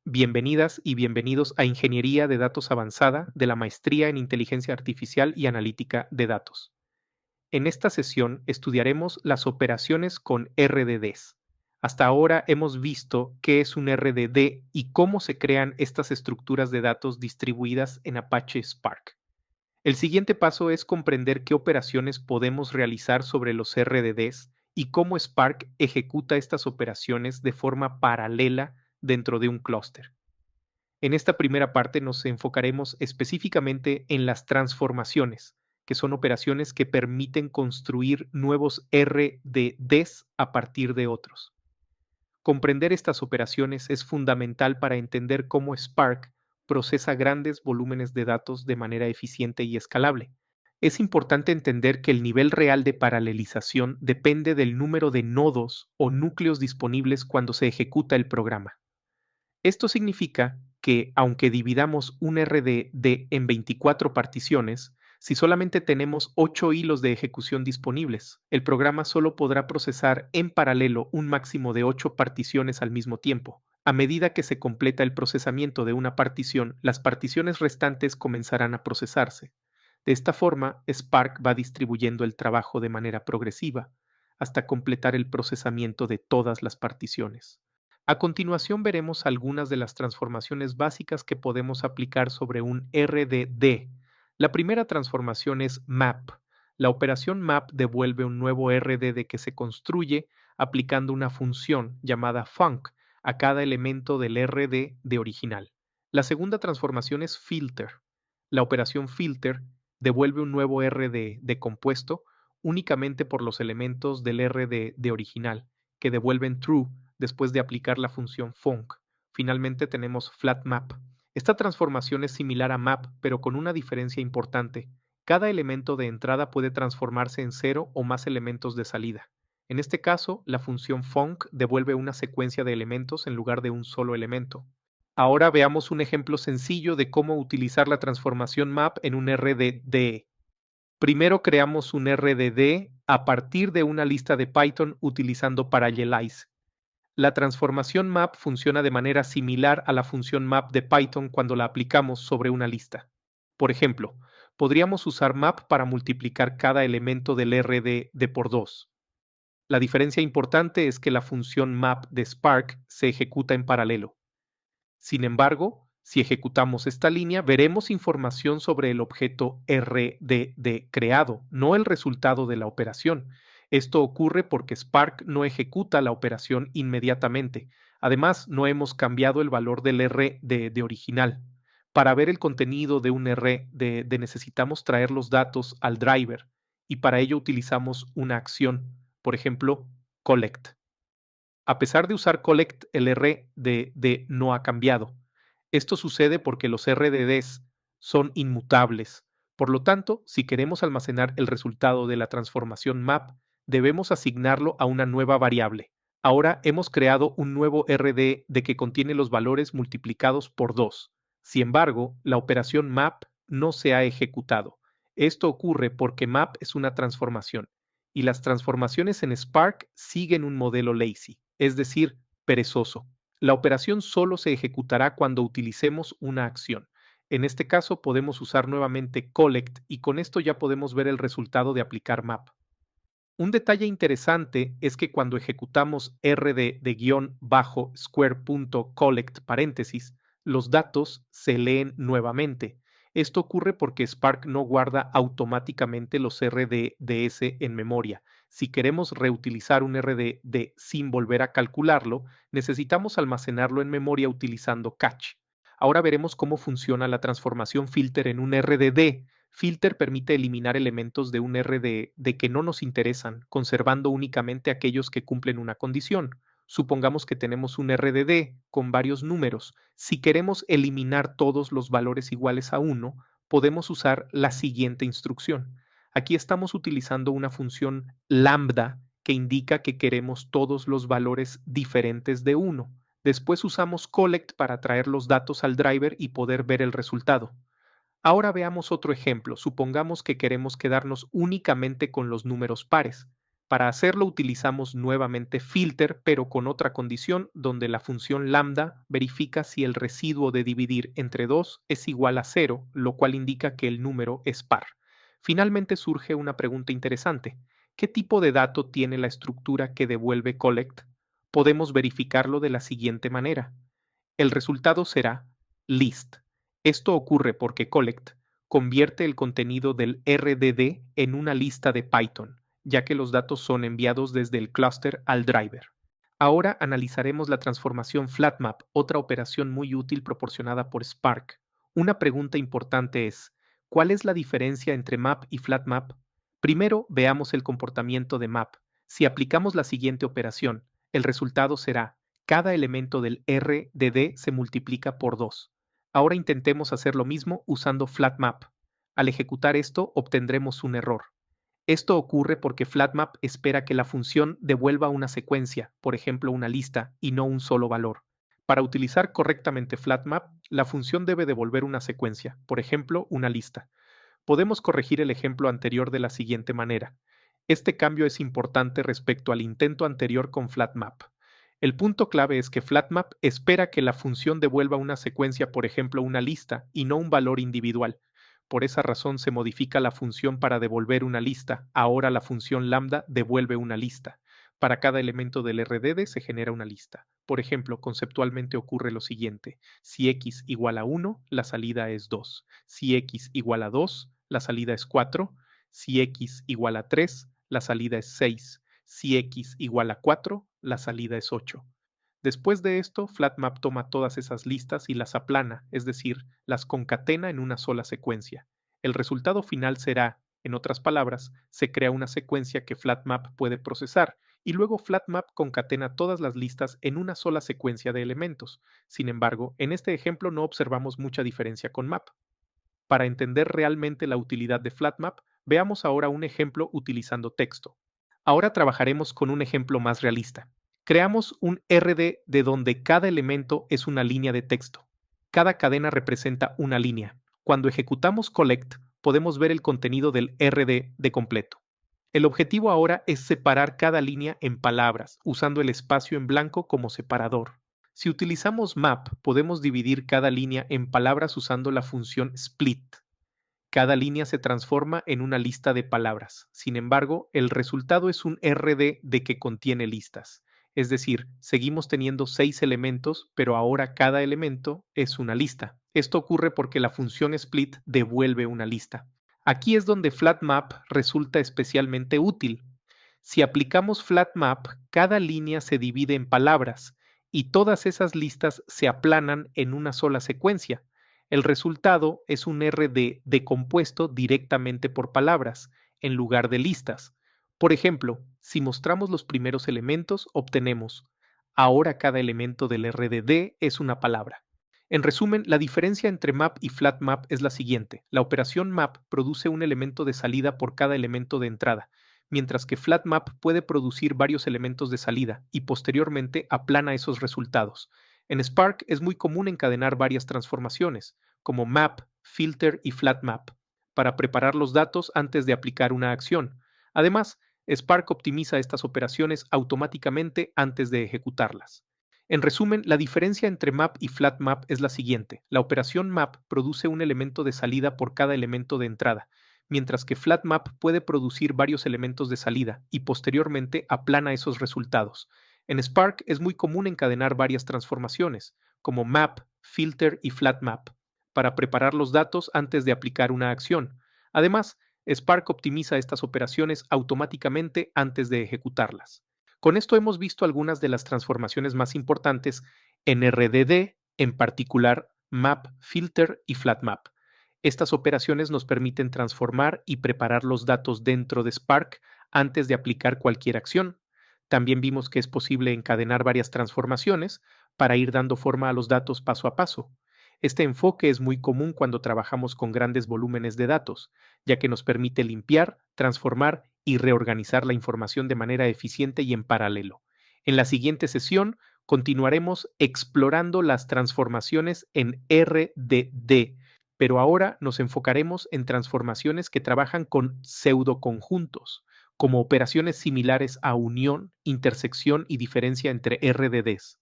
Bienvenidas y bienvenidos a Ingeniería de Datos Avanzada de la Maestría en Inteligencia Artificial y Analítica de Datos. En esta sesión estudiaremos las operaciones con RDDs. Hasta ahora hemos visto qué es un RDD y cómo se crean estas estructuras de datos distribuidas en Apache Spark. El siguiente paso es comprender qué operaciones podemos realizar sobre los RDDs y cómo Spark ejecuta estas operaciones de forma paralela dentro de un clúster. En esta primera parte nos enfocaremos específicamente en las transformaciones, que son operaciones que permiten construir nuevos RDDs a partir de otros. Comprender estas operaciones es fundamental para entender cómo Spark procesa grandes volúmenes de datos de manera eficiente y escalable. Es importante entender que el nivel real de paralelización depende del número de nodos o núcleos disponibles cuando se ejecuta el programa. Esto significa que, aunque dividamos un RDD en 24 particiones, si solamente tenemos 8 hilos de ejecución disponibles, el programa solo podrá procesar en paralelo un máximo de 8 particiones al mismo tiempo. A medida que se completa el procesamiento de una partición, las particiones restantes comenzarán a procesarse. De esta forma, Spark va distribuyendo el trabajo de manera progresiva hasta completar el procesamiento de todas las particiones. A continuación veremos algunas de las transformaciones básicas que podemos aplicar sobre un RDD. La primera transformación es map. La operación map devuelve un nuevo RDD que se construye aplicando una función llamada func a cada elemento del RDD original. La segunda transformación es filter. La operación filter devuelve un nuevo RDD compuesto únicamente por los elementos del RDD original, que devuelven true después de aplicar la función func. Finalmente tenemos flatMap. Esta transformación es similar a map, pero con una diferencia importante. Cada elemento de entrada puede transformarse en 0 o más elementos de salida. En este caso, la función func devuelve una secuencia de elementos en lugar de un solo elemento. Ahora veamos un ejemplo sencillo de cómo utilizar la transformación map en un RDD. Primero creamos un RDD a partir de una lista de Python utilizando Parallelize. La transformación map funciona de manera similar a la función map de Python cuando la aplicamos sobre una lista. Por ejemplo, podríamos usar map para multiplicar cada elemento del RDD por 2. La diferencia importante es que la función map de Spark se ejecuta en paralelo. Sin embargo, si ejecutamos esta línea, veremos información sobre el objeto RDD creado, no el resultado de la operación. Esto ocurre porque Spark no ejecuta la operación inmediatamente. Además, no hemos cambiado el valor del RDD original. Para ver el contenido de un RDD necesitamos traer los datos al driver y para ello utilizamos una acción, por ejemplo, collect. A pesar de usar collect, el RDD no ha cambiado. Esto sucede porque los RDDs son inmutables. Por lo tanto, si queremos almacenar el resultado de la transformación map, debemos asignarlo a una nueva variable. Ahora hemos creado un nuevo RDD que contiene los valores multiplicados por 2. Sin embargo, la operación map no se ha ejecutado. Esto ocurre porque map es una transformación y las transformaciones en Spark siguen un modelo lazy, es decir, perezoso. La operación solo se ejecutará cuando utilicemos una acción. En este caso podemos usar nuevamente collect y con esto ya podemos ver el resultado de aplicar map. Un detalle interesante es que cuando ejecutamos rd-square.collect paréntesis, los datos se leen nuevamente. Esto ocurre porque Spark no guarda automáticamente los RDDs en memoria. Si queremos reutilizar un RDD sin volver a calcularlo, necesitamos almacenarlo en memoria utilizando cache. Ahora veremos cómo funciona la transformación filter en un RDD. Filter permite eliminar elementos de un RDD que no nos interesan, conservando únicamente aquellos que cumplen una condición. Supongamos que tenemos un RDD con varios números. Si queremos eliminar todos los valores iguales a 1, podemos usar la siguiente instrucción. Aquí estamos utilizando una función lambda que indica que queremos todos los valores diferentes de 1. Después usamos collect para traer los datos al driver y poder ver el resultado. Ahora veamos otro ejemplo. Supongamos que queremos quedarnos únicamente con los números pares. Para hacerlo utilizamos nuevamente filter, pero con otra condición donde la función lambda verifica si el residuo de dividir entre 2 es igual a 0, lo cual indica que el número es par. Finalmente surge una pregunta interesante. ¿Qué tipo de dato tiene la estructura que devuelve collect? Podemos verificarlo de la siguiente manera. El resultado será list. Esto ocurre porque collect convierte el contenido del RDD en una lista de Python, ya que los datos son enviados desde el clúster al driver. Ahora analizaremos la transformación flatmap, otra operación muy útil proporcionada por Spark. Una pregunta importante es, ¿cuál es la diferencia entre map y flatmap? Primero, veamos el comportamiento de map. Si aplicamos la siguiente operación, el resultado será cada elemento del RDD se multiplica por 2. Ahora intentemos hacer lo mismo usando flatmap. Al ejecutar esto, obtendremos un error. Esto ocurre porque flatmap espera que la función devuelva una secuencia, por ejemplo una lista, y no un solo valor. Para utilizar correctamente flatmap, la función debe devolver una secuencia, por ejemplo una lista. Podemos corregir el ejemplo anterior de la siguiente manera. Este cambio es importante respecto al intento anterior con flatmap. El punto clave es que flatmap espera que la función devuelva una secuencia, por ejemplo una lista, y no un valor individual. Por esa razón se modifica la función para devolver una lista. Ahora la función lambda devuelve una lista. Para cada elemento del RDD se genera una lista. Por ejemplo, conceptualmente ocurre lo siguiente. Si x igual a 1, la salida es 2. Si x igual a 2, la salida es 4. Si x igual a 3, la salida es 6. Si x igual a 4, la salida es 8. Después de esto, flatmap toma todas esas listas y las aplana, es decir, las concatena en una sola secuencia. El resultado final será, en otras palabras, se crea una secuencia que flatmap puede procesar y luego flatmap concatena todas las listas en una sola secuencia de elementos. Sin embargo, en este ejemplo no observamos mucha diferencia con map. Para entender realmente la utilidad de flatmap, veamos ahora un ejemplo utilizando texto. Ahora trabajaremos con un ejemplo más realista. Creamos un RD de donde cada elemento es una línea de texto. Cada cadena representa una línea. Cuando ejecutamos collect, podemos ver el contenido del RD de completo. El objetivo ahora es separar cada línea en palabras, usando el espacio en blanco como separador. Si utilizamos map, podemos dividir cada línea en palabras usando la función split. Cada línea se transforma en una lista de palabras. Sin embargo, el resultado es un RD de que contiene listas. Es decir, seguimos teniendo 6 elementos, pero ahora cada elemento es una lista. Esto ocurre porque la función split devuelve una lista. Aquí es donde flatmap resulta especialmente útil. Si aplicamos flatmap, cada línea se divide en palabras y todas esas listas se aplanan en una sola secuencia. El resultado es un RD decompuesto directamente por palabras, en lugar de listas. Por ejemplo, si mostramos los primeros elementos, obtenemos ahora cada elemento del RDD es una palabra. En resumen, la diferencia entre map y flatmap es la siguiente. La operación map produce un elemento de salida por cada elemento de entrada, mientras que flatmap puede producir varios elementos de salida y posteriormente aplana esos resultados. En Spark es muy común encadenar varias transformaciones, como map, filter y flatmap, para preparar los datos antes de aplicar una acción. Además, Spark optimiza estas operaciones automáticamente antes de ejecutarlas. En resumen, la diferencia entre map y flatmap es la siguiente. La operación map produce un elemento de salida por cada elemento de entrada, mientras que flatmap puede producir varios elementos de salida y posteriormente aplana esos resultados. En Spark es muy común encadenar varias transformaciones, como map, filter y flatmap, para preparar los datos antes de aplicar una acción. Además, Spark optimiza estas operaciones automáticamente antes de ejecutarlas. Con esto hemos visto algunas de las transformaciones más importantes en RDD, en particular map, filter y flatmap. Estas operaciones nos permiten transformar y preparar los datos dentro de Spark antes de aplicar cualquier acción. También vimos que es posible encadenar varias transformaciones para ir dando forma a los datos paso a paso. Este enfoque es muy común cuando trabajamos con grandes volúmenes de datos, ya que nos permite limpiar, transformar y reorganizar la información de manera eficiente y en paralelo. En la siguiente sesión continuaremos explorando las transformaciones en RDD, pero ahora nos enfocaremos en transformaciones que trabajan con pseudoconjuntos, como operaciones similares a unión, intersección y diferencia entre RDDs.